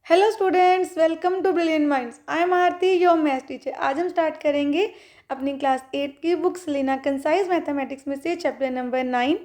Hello students, welcome to brilliant minds. I am Aarti, your maths teacher. आज हम start करेंगे अपनी क्लास 8 की बुक सेलिना कंसाइज मैथमेटिक्स में से चैप्टर नंबर 9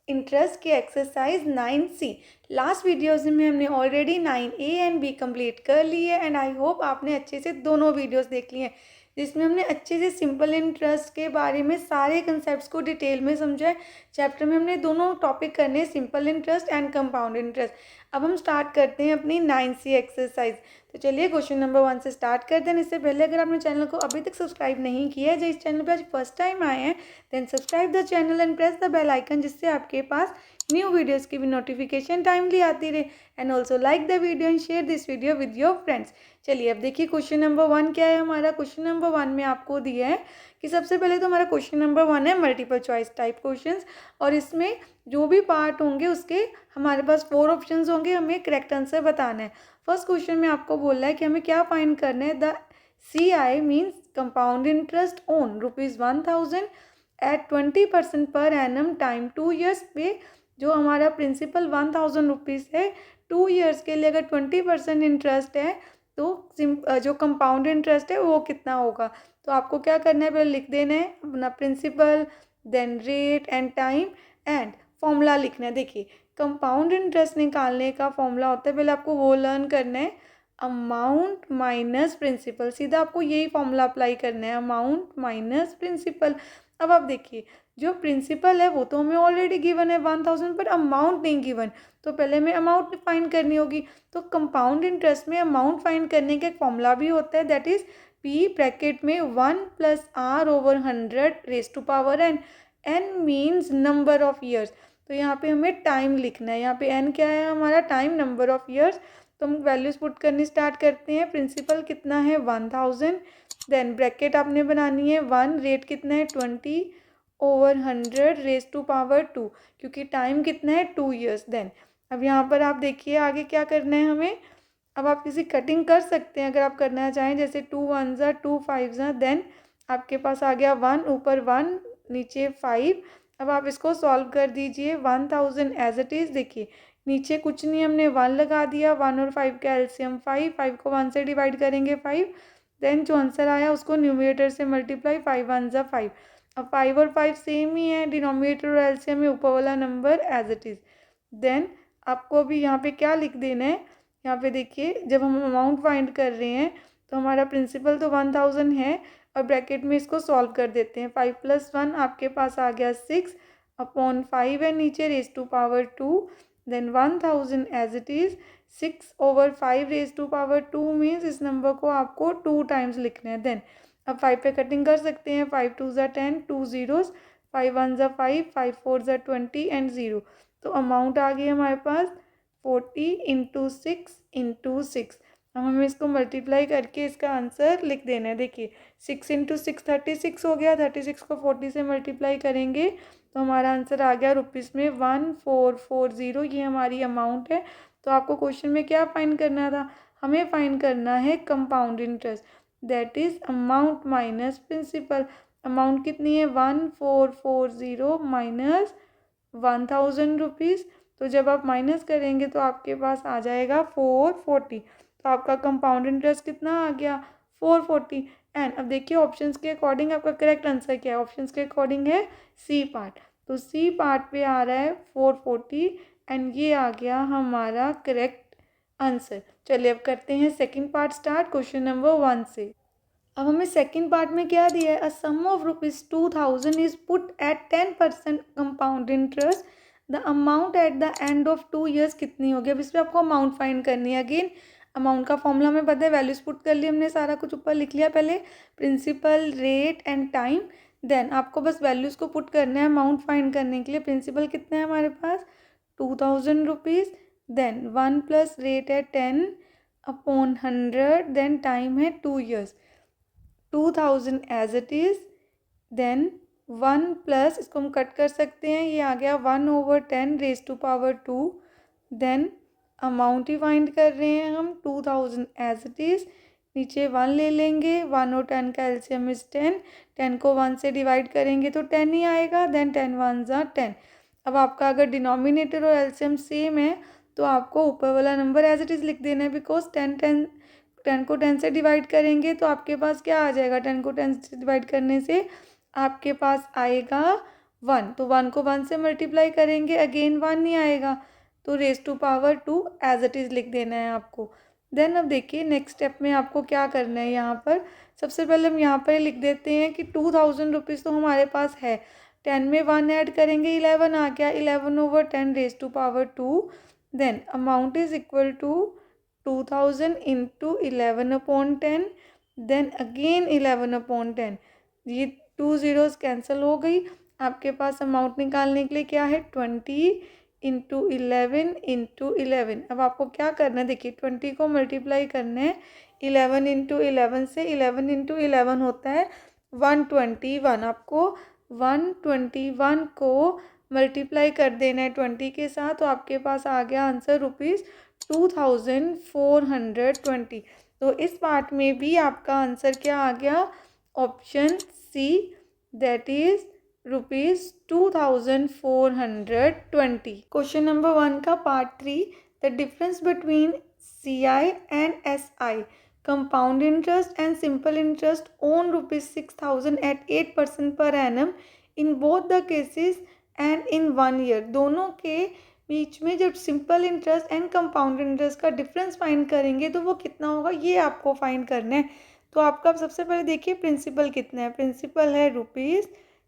इंटरेस्ट की एक्सरसाइज 9C। लास्ट वीडियोज़ में हमने already 9A and B complete कर ली है एंड आई होप आपने अच्छे से दोनों वीडियोस देख लिए हैं, जिसमें हमने अच्छे से सिंपल इंटरेस्ट के बारे में सारे कंसेप्ट को डिटेल में समझा है। चैप्टर में हमने दोनों टॉपिक करने, simple interest and compound interest. अब हम स्टार्ट करते हैं अपनी 9C एक्सरसाइज। तो चलिए क्वेश्चन नंबर 1 से स्टार्ट करते हैं। इससे पहले अगर आपने चैनल को अभी तक सब्सक्राइब नहीं किया है, जो इस चैनल पर आज फर्स्ट टाइम आए हैं, then subscribe the channel and press the bell icon, जिससे आपके पास न्यू वीडियोस की भी नोटिफिकेशन टाइमली आती रहे। And also like the video and share this video with your friends. चलिए अब देखिए क्वेश्चन नंबर 1 क्या है हमारा। क्वेश्चन नंबर 1 में आपको दिया है कि सबसे पहले तो हमारा क्वेश्चन नंबर 1 है मल्टीपल चॉइस टाइप क्वेश्चंस, और इसमें जो भी पार्ट होंगे उसके हमारे पास 4 ऑप्शंस होंगे, हमें करेक्ट आंसर बताना है। फर्स्ट क्वेश्चन में आपको बोल रहा है कि हमें क्या फाइंड करना है। The CI means compound interest on ₹1000 at 20% per annum time 2 years पे। जो हमारा प्रिंसिपल 1000 रुपीज़ है, 2 ईयर्स के लिए अगर 20% इंटरेस्ट है तो जो कंपाउंड इंटरेस्ट है वो कितना होगा। तो आपको क्या करना है, पहले लिख देना है अपना principal, then rate and time and formula लिखना है। देखिए कंपाउंड इंटरेस्ट निकालने का फॉर्मूला होता है, पहले आपको वो लर्न करना है, अमाउंट माइनस प्रिंसिपल। सीधा आपको यही फॉर्मूला अप्लाई करना है, अमाउंट माइनस प्रिंसिपल। अब आप देखिए जो प्रिंसिपल है वो तो हमें ऑलरेडी गिवन है 1000, पर अमाउंट नहीं गिवन, तो पहले हमें अमाउंट फाइंड करनी होगी। तो कंपाउंड इंटरेस्ट में अमाउंट फाइंड करने का एक फॉर्मूला भी होता है, दैट इज P ब्रैकेट में 1 + R/100 raise to power n। n means number of years, तो यहाँ पे हमें टाइम लिखना है। यहाँ पे n क्या है हमारा, टाइम, नंबर ऑफ ईयर्स। तो हम वैल्यूज पुट करनी स्टार्ट करते हैं। प्रिंसिपल कितना है 1000, देन ब्रैकेट आपने बनानी है 1, रेट कितना है 20/100 रेज़ टू पावर 2, क्योंकि टाइम कितना है 2 ईयर्स। देन अब यहाँ पर आप देखिए आगे क्या करना है हमें। अब आप किसी कटिंग कर सकते हैं अगर आप करना चाहें, जैसे 2 1 2 5, देन आपके पास आ गया 1, ऊपर 1 नीचे 5। अब आप इसको सॉल्व कर दीजिए 1000 एज इट इज़। देखिए नीचे कुछ नहीं, हमने 1 लगा दिया, 1 और 5 का एलसीएम 5, 5 को 1 से डिवाइड करेंगे 5, देन जो आंसर आया उसको न्यूमरेटर से मल्टीप्लाई, 5 1 5। अब 5 और 5 सेम ही है, डिनोमिनेटर और एलसीएम में ऊपर वाला number as it is. Then आपको अभी यहाँ पे क्या लिख देना है, यहाँ पे देखिए जब हम अमाउंट फाइंड कर रहे हैं तो हमारा प्रिंसिपल तो 1000 है, और ब्रैकेट में इसको सॉल्व कर देते हैं। 5 + 1 आपके पास आ गया 6/5 है नीचे raise to power 2, then 1000 as it is. 6/5 raise to power 2 means इस नंबर को आपको 2 टाइम्स लिखना है। देन अब 5 पे कटिंग कर सकते हैं, 5 2 10, 2 ज़ीरोज़, 5 1 5, 5 4 20 एंड 0। तो अमाउंट आ गई हमारे पास 40 × 6 × 6। अब हमें इसको मल्टीप्लाई करके इसका आंसर लिख देना है। देखिए 6 × 6 36 हो गया, 36 को 40 से मल्टीप्लाई करेंगे तो हमारा आंसर आ गया रुपीज़ में 1440। ये हमारी अमाउंट है। तो आपको क्वेश्चन में क्या फाइंड करना था, हमें फाइंड करना है compound interest, that is amount minus principal. Amount कितनी है 1440 माइनस 1000 रुपीज़। तो जब आप माइनस करेंगे तो आपके पास आ जाएगा 440। तो आपका कंपाउंड इंटरेस्ट कितना आ गया 440। एंड अब देखिए ऑप्शंस के अकॉर्डिंग आपका करेक्ट आंसर क्या है। ऑप्शंस के अकॉर्डिंग है सी पार्ट, तो सी पार्ट पे आ रहा है 440 एंड ये आ गया हमारा करेक्ट आंसर। चलिए अब करते हैं second part start question number 1 से। अब हमें सेकंड पार्ट में क्या दिया है, a sum of ₹2000 is put at 10% compound interest, the amount at the end of 2 years कितनी होगी। अब इस पर आपको अमाउंट फाइंड करनी है। अगेन अमाउंट का फॉर्मूला हमें पता है, वैल्यूज पुट कर ली हमने, सारा कुछ ऊपर लिख लिया पहले, principal, rate and time. Then आपको बस वैल्यूज़ को पुट करना है अमाउंट फाइंड करने के लिए। प्रिंसिपल कितना है हमारे पास 2000 रुपीज़, देन 1 + रेट है 10/100, देन टाइम है 2 years, 2000 as it is, then 1 plus इसको हम कट कर सकते हैं, ये आ गया 1/10 raise to power 2। Then amount ही फाइंड कर रहे हैं हम 2000 एज इट इज़, नीचे 1 ले लेंगे, 1 और 10 का एलसीएम इज 10, 10 को 1 से डिवाइड करेंगे तो 10 ही आएगा, देन 10 1 10। अब आपका अगर डिनोमिनेटर और एलसीएम सेम है तो आपको ऊपर वाला नंबर एज इट इज़ लिख देना है, बिकॉज 10 को 10 से डिवाइड करेंगे तो आपके पास क्या आ जाएगा, 10 को 10 से डिवाइड करने से आपके पास आएगा 1, तो 1 को 1 से मल्टीप्लाई करेंगे अगेन 1 नहीं आएगा, तो raise to power 2 as it is लिख देना है आपको। देन अब देखिए नेक्स्ट स्टेप में आपको क्या करना है, यहाँ पर सबसे पहले हम यहाँ पर लिख देते हैं कि 2000 रुपीज़ तो हमारे पास है, 10 में 1 ऐड करेंगे 11 आ गया, 11/10 raise to power 2, then amount is equal to 2000 into 11/10, then again 11/10, ये 2 ज़ीरोज़ कैंसिल हो गई। आपके पास अमाउंट निकालने के लिए क्या है, 20 इंटू 11 अब आपको क्या करना है, देखिए 20 को मल्टीप्लाई करना है 11 इंटू 11 से, 11 इंटू 11 होता है 121, आपको 121 को मल्टीप्लाई कर देना है 20 के साथ, तो आपके पास आ गया आंसर ₹2420। तो इस पार्ट में भी आपका आंसर क्या आ गया, option C, that is ₹2420। Question number 1 का part 3, the difference between CI and SI, compound interest and simple interest on ₹6,000 at 8% per annum in both the cases and in 1 year. दोनों के बीच में जब simple interest and compound interest का difference find करेंगे तो वो कितना होगा, ये आपको फाइंड करना है। तो आपका सबसे पहले देखिए प्रिंसिपल कितना है, प्रिंसिपल है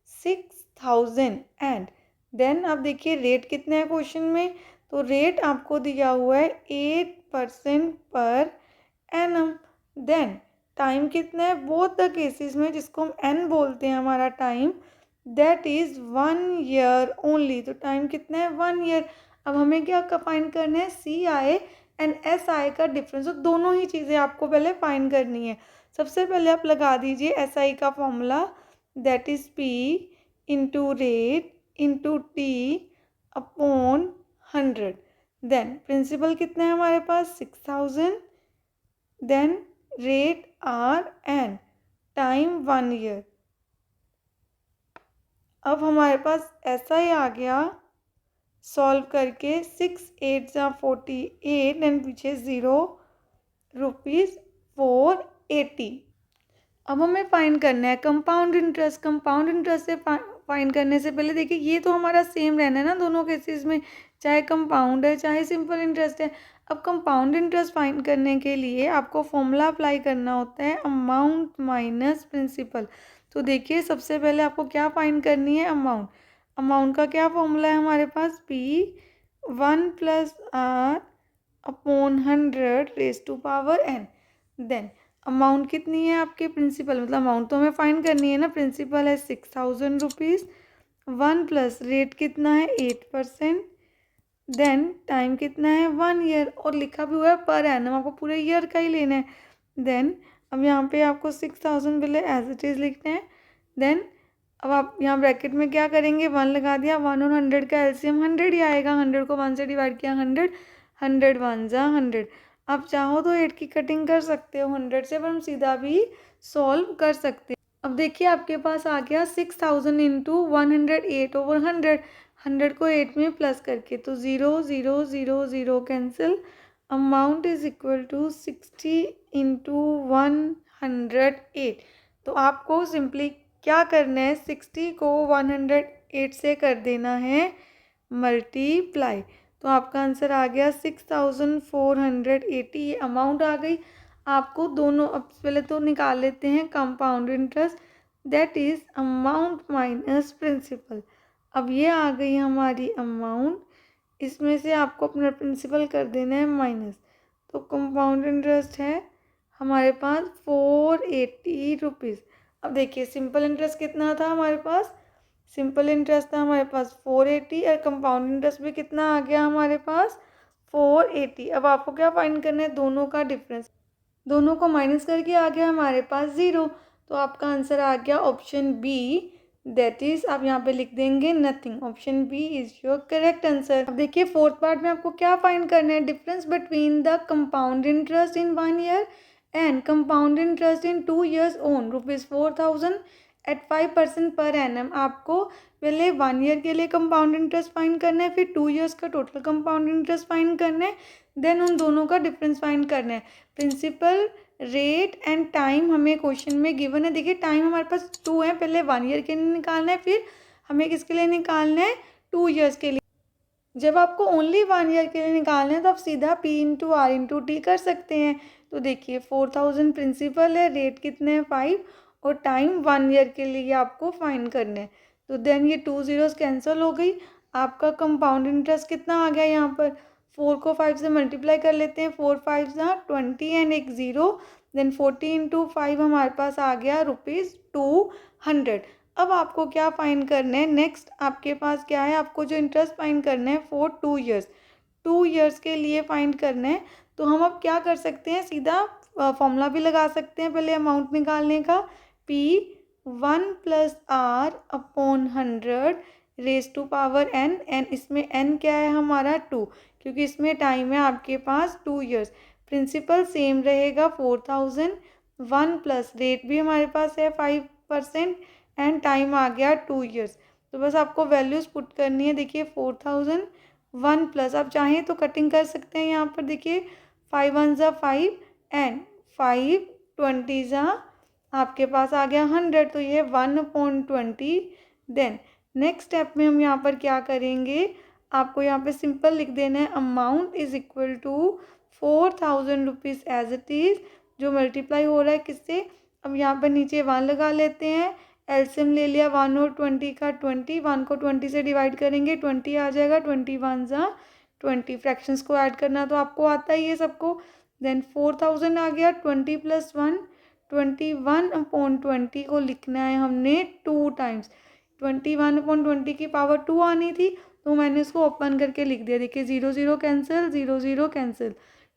₹6,000 एंड देन आप देखिए रेट कितना है क्वेश्चन में, तो रेट आपको दिया हुआ है 8% पर एनम, देन टाइम कितना है, बोथ द केसेस में जिसको हम एन बोलते हैं हमारा time, that is 1 year only, तो टाइम कितना है 1 ईयर। अब हमें क्या फाइंड करना है, CI एंड SI का डिफरेंस, तो दोनों ही चीज़ें आपको पहले फाइंड करनी है। सबसे पहले आप लगा दीजिए SI का formula, that is P into rate into T upon 100, then principal कितना है हमारे पास 6,000, then rate R and time 1 year. अब हमारे पास SI आ गया सॉल्व करके 6 8 जा 48 एंड पीछे ₹480। अब हमें फाइंड करना है कंपाउंड इंटरेस्ट। कंपाउंड इंटरेस्ट से फाइंड करने से पहले देखिए ये तो हमारा सेम रहना है ना दोनों केसेस में, चाहे कंपाउंड है चाहे सिंपल इंटरेस्ट है। अब कंपाउंड इंटरेस्ट फाइंड करने के लिए आपको फॉर्मूला अप्लाई करना होता है अमाउंट माइनस प्रिंसिपल। तो देखिए सबसे पहले आपको क्या फाइंड करनी है, अमाउंट। अमाउंट का क्या फॉर्मूला है हमारे पास, P1 + R upon 100 raise to power n, then amount कितनी है आपके, प्रिंसिपल मतलब अमाउंट तो हमें फाइंड करनी है ना, प्रिंसिपल है 6,000 रुपीज़, 1 प्लस रेट कितना है 8%, देन टाइम कितना है 1 ईयर, और लिखा भी हुआ है पर एनम, आपको पूरे ईयर का ही लेना है। देन अब यहाँ पे आपको 6,000 पहले एज इट इज़ लिखना है, देन अब आप यहाँ ब्रैकेट में क्या करेंगे, 1 लगा दिया, 1 और 100 का एलसीएम 100 ही आएगा, 100 को 1 से डिवाइड किया 100, 100 1 जा 100। आप चाहो तो 8 की कटिंग कर सकते हो 100 से, पर हम सीधा भी सॉल्व कर सकते हैं। अब देखिए आपके पास आ गया 6,000 इंटू 108/100, 100 को 8 में प्लस करके, तो 0 0 0 0 cancel, amount is equal to 60 into 108। तो आपको सिंपली क्या करना है, 60 को 108 से कर देना है मल्टीप्लाई, तो आपका आंसर आ गया 6,480, ये अमाउंट आ गई। आपको दोनों अब पहले तो निकाल लेते हैं compound interest, that is amount minus principal. अब ये आ गई हमारी अमाउंट, इसमें से आपको अपना प्रिंसिपल कर देना है माइनस, तो कंपाउंड इंटरेस्ट है हमारे पास 480 रुपीज़। अब देखिए सिंपल इंटरेस्ट कितना था हमारे पास, सिंपल इंटरेस्ट था हमारे पास 480 और कंपाउंड इंटरेस्ट भी कितना आ गया हमारे पास 480। अब आपको क्या फाइंड करना है, दोनों का डिफरेंस, दोनों को माइनस करके आ गया हमारे पास 0, तो आपका आंसर आ गया ऑप्शन बी, दैट इज आप यहाँ पे लिख देंगे nothing, option B is your correct answer. अब देखिए फोर्थ पार्ट में आपको क्या फाइंड करना है, difference between the compound interest in 1 year and compound interest in 2 years on ₹4,000 at 5% per annum. आपको पहले 1 ईयर के लिए कंपाउंड इंटरेस्ट फाइंड करना है, फिर 2 ईयर्स का टोटल कंपाउंड इंटरेस्ट फाइंड करना है, देन उन दोनों का डिफरेंस फाइंड करना है। प्रिंसिपल, रेट एंड टाइम हमें क्वेश्चन में गिवन है। देखिए टाइम हमारे पास 2 है, पहले 1 ईयर के लिए निकालना है, फिर हमें किसके लिए निकालना है, 2 ईयर्स के लिए। जब आपको ओनली 1 ईयर के लिए निकालना है तो आप सीधा P into R into T कर सकते हैं। तो देखिए 4000 प्रिंसिपल है, रेट कितने हैं 5, और टाइम 1 ईयर के लिए आपको फाइंड करना है। तो देन ये 2 ज़ीरोज़ कैंसिल हो गई, आपका कंपाउंड इंटरेस्ट कितना आ गया यहाँ पर, 4 को 5 से मल्टीप्लाई कर लेते हैं, 4 5 20 एंड एक ज़ीरो, देन 40 इंटू 5 हमारे पास आ गया ₹200। अब आपको क्या फाइंड करना है, नेक्स्ट आपके पास क्या है, आपको जो इंटरेस्ट फाइंड करना है फॉर 2 ईयर्स, 2 ईयर्स के लिए फाइंड करना है। तो हम अब क्या कर सकते हैं, सीधा फॉर्मूला भी लगा सकते हैं पहले अमाउंट निकालने का, P 1 + R/100 raise to power n, n इसमें n क्या है हमारा 2, क्योंकि इसमें टाइम है आपके पास 2 ईयर्स। प्रिंसिपल सेम रहेगा 4000, 1 प्लस रेट भी हमारे पास है 5% एंड टाइम आ गया 2 ईयर्स। तो बस आपको वैल्यूज़ पुट करनी है। देखिए 4000, 1 प्लस, आप चाहें तो कटिंग कर सकते हैं यहाँ पर। देखिए 5 1 5 एंड 5 20 आपके पास आ गया 100, तो ये 1/20। देन नेक्स्ट स्टेप में हम यहाँ पर क्या करेंगे, आपको यहाँ पे सिंपल लिख देना है, amount is equal to 4000 rupees as it is, जो मल्टीप्लाई हो रहा है किससे, अब यहाँ पर नीचे 1 लगा लेते हैं, एलसीएम ले लिया 1 और 20 का, 20, 1 को 20 से डिवाइड करेंगे, 20 आ जाएगा, 21 20, फ्रैक्शंस को ऐड करना तो आपको आता ही है सबको। देन 4000 आ गया, 20 + 1 21/20 को लिखना है हमने 2 टाइम्स, 21/20 की पावर 2 आनी थी, तो मैंने इसको ओपन करके लिख दिया। देखिए 0 0 cancel, 0 0 cancel,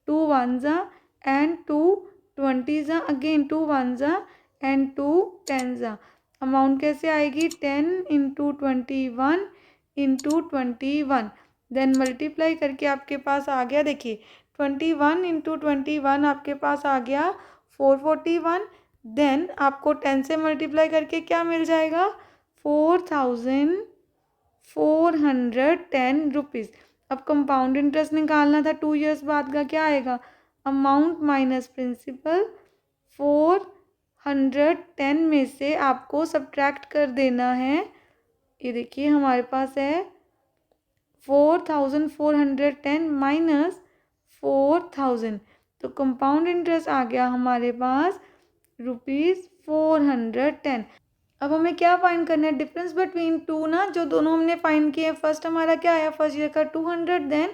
2 1 and 2 20 again, 2 1 and 2 10 amount कैसे आएगी, 10 इंटू 21 इंटू 21, देन मल्टीप्लाई करके आपके पास आ गया, देखिए 21 इंटू 21 आपके पास आ गया 441, देन आपको 10 से मल्टीप्लाई करके क्या मिल जाएगा, 4410 रुपीज़। अब कंपाउंड इंटरेस्ट निकालना था 2 ईयर्स बाद का, क्या आएगा, अमाउंट माइनस प्रिंसिपल, 410 में से आपको सब्ट्रैक्ट कर देना है। ये देखिए हमारे पास है 4410 माइनस 4000, तो कंपाउंड इंटरेस्ट आ गया हमारे पास ₹410। अब हमें क्या फाइंड करना है, डिफरेंस बिटवीन टू ना, जो दोनों हमने फाइंड किए, फर्स्ट हमारा क्या आया, फर्स्ट ईयर का 200, देन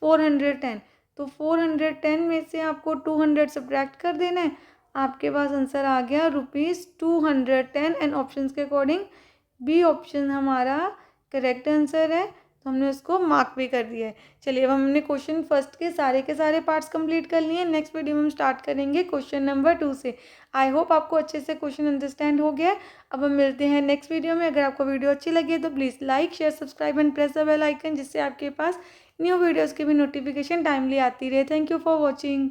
410, तो 410 में से आपको 200 सब्ट्रैक्ट कर देना है, आपके पास आंसर आ गया ₹210, एंड ऑप्शंस के अकॉर्डिंग बी ऑप्शन हमारा करेक्ट आंसर है, तो हमने उसको मार्क भी कर दिया है। चलिए अब हमने क्वेश्चन फर्स्ट के सारे पार्ट्स कंप्लीट कर लिए हैं। नेक्स्ट वीडियो में हम स्टार्ट करेंगे क्वेश्चन नंबर 2 से। आई होप आपको अच्छे से क्वेश्चन अंडरस्टैंड हो गया। अब हम मिलते हैं नेक्स्ट वीडियो में। अगर आपको वीडियो अच्छी लगी तो please like, share, subscribe and press the bell icon, जिससे आपके पास न्यू वीडियोज़ की भी नोटिफिकेशन टाइमली आती रहे। Thank you for watching.